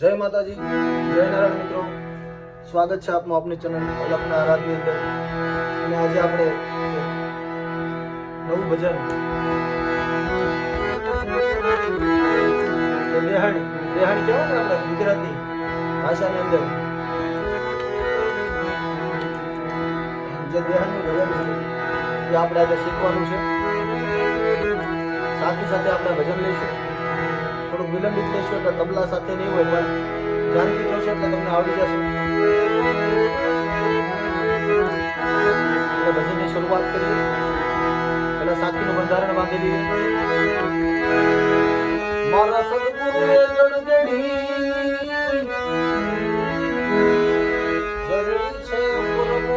જય માતાજી, જય નારાયણ મિત્રો, સ્વાગત છે આપનું આપની ચેનલ અલખના આરાધની અંદર. અને આજે આપણે નવું ભજન દેહાણી દેહાણી કહેવાય ને આપણે ગુજરાતી ભાષાની અંદર જે દેહાણી ભજન છે એ આપણે આજે શીખવાનું છે. સાથે સાથે આપણે ભજન લઈશું. થોડુંક વિલંબિત લેશો એટલે તબલા સાથે નહીં હોય, પણ ધ્યાનથી જોશો એટલે તમને આવડી જશે. એટલે ભજનની શરૂઆત કરીએ. પહેલા સાખીનું બંધારણ બાંધી લઈએ. મારા સદગુરુએ જડજડી જરૂરી છે પરમ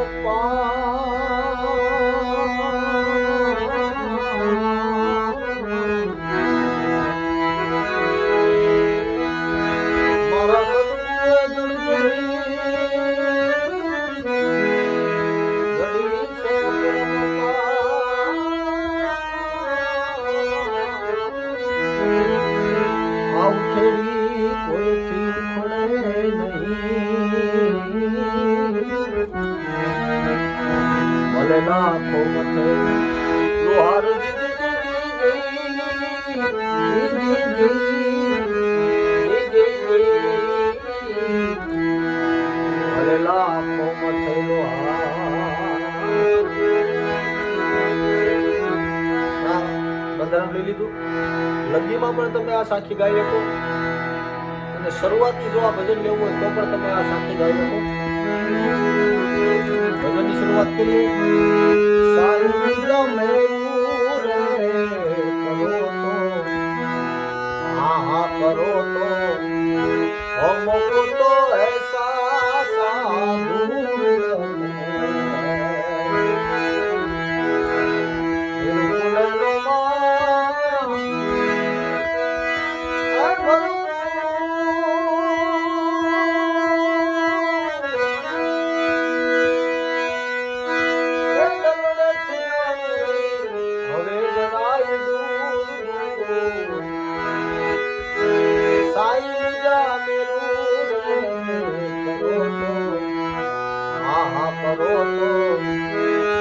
લાખો મથે લોહાર ભલે લાખો મથે બંધારણ લઈ લીધું. લગીમાં પણ તમે આ સાખી ગાઈ શકો, અને શરૂઆતથી જો આ ભજન લેવું હોય તો પણ તમે આ સાખી ગાઈ શકો. ભજનની શરૂઆત કરીએ. સાઈ ગમે રે કરો તો હા કરો તો અમુક તો એસા સાધુ કરો તો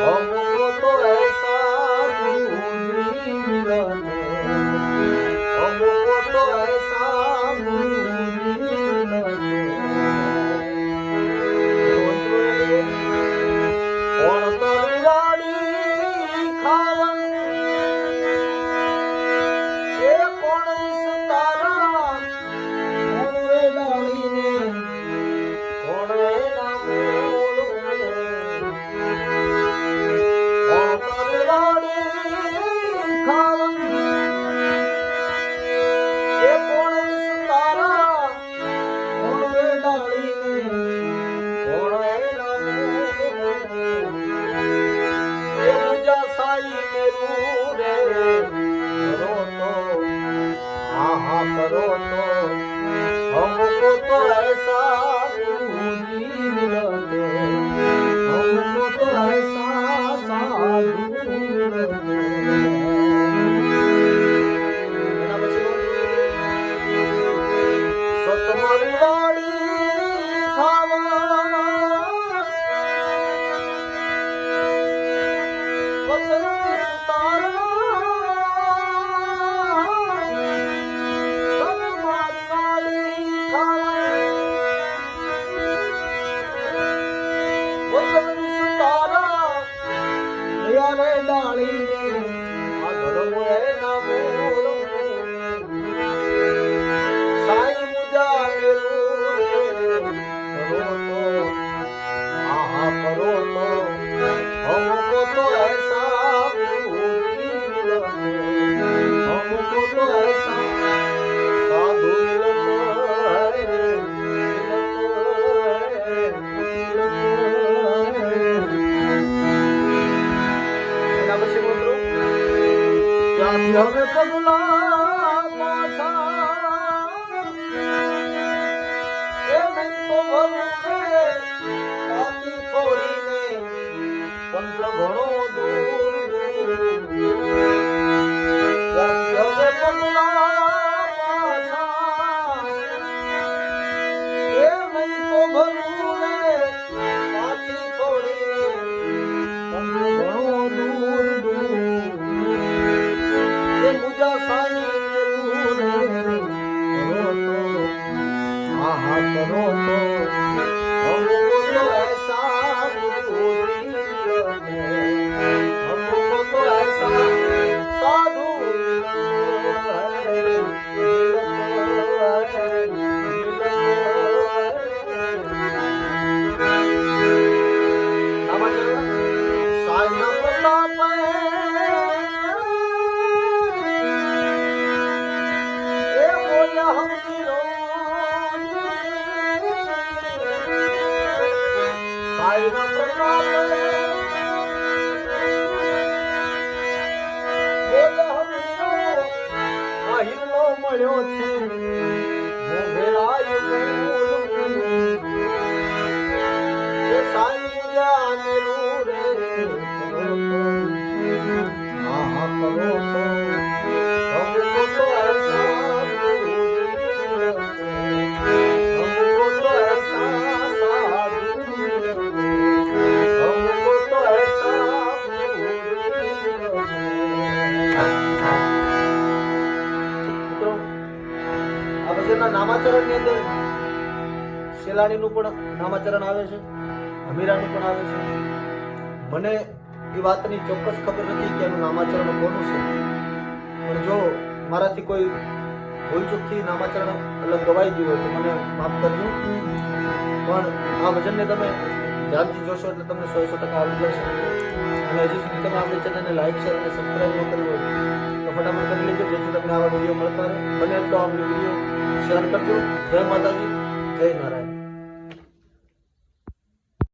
हमको तो ऐसा गुरुजी मिला हमको तो ऐसा गुरुजी मिला और तलवारी खावन ये कौन विस्तारा और डाली ने कौन नाम करो तो हमको तो ऐसा गुरुजी मिला हमको तो ऐसा साधु सतमरी वाड़ी खावा वचन विस्तारा डाली ने साई मुझा करो तो हमको तो ऐसा हमको तो ऐसा साधु હવે પગલા પાછા એ નહીં તો ભલે બાકી થોડીને પંથ ઘણો દૂર હવે પગલા પાછા મળ્યો છે મોઘેરાય એ સાઈ પૂજા મેરું રે હા કરો તો हमको तो ऐसा हमको तो ऐसा हमको तो ऐसा મિત્રો આ ભજનના નામાચરણની અંદર શેલાણીનું પણ નામાચરણ આવે છે, હમીરાનું પણ આવે છે. મને એ વાતની ચોક્કસ ખબર નથી કે એનું નામાચરણ કોનું છે, પણ જો મારાથી કોઈ ભૂલચૂકથી નામાચરણ અલગ ગવાઈ ગયું હોય તો મને માફ કરજો. પણ આ ભજનને તમે ધ્યાનથી જોશો એટલે તમને 100% આવડી જશે. અને હજી સુધી તમે આપણી ચેનલને લાઈક શેર અને સબસ્ક્રાઈબ ન કરી હોય તો ફટાફટ કરી લેજો, જેથી તમને આવા વિડીયો મળતા રહે. બને એટલો આપણી વિડીયો શેર કરજો. જય માતાજી, જય નારાયણ.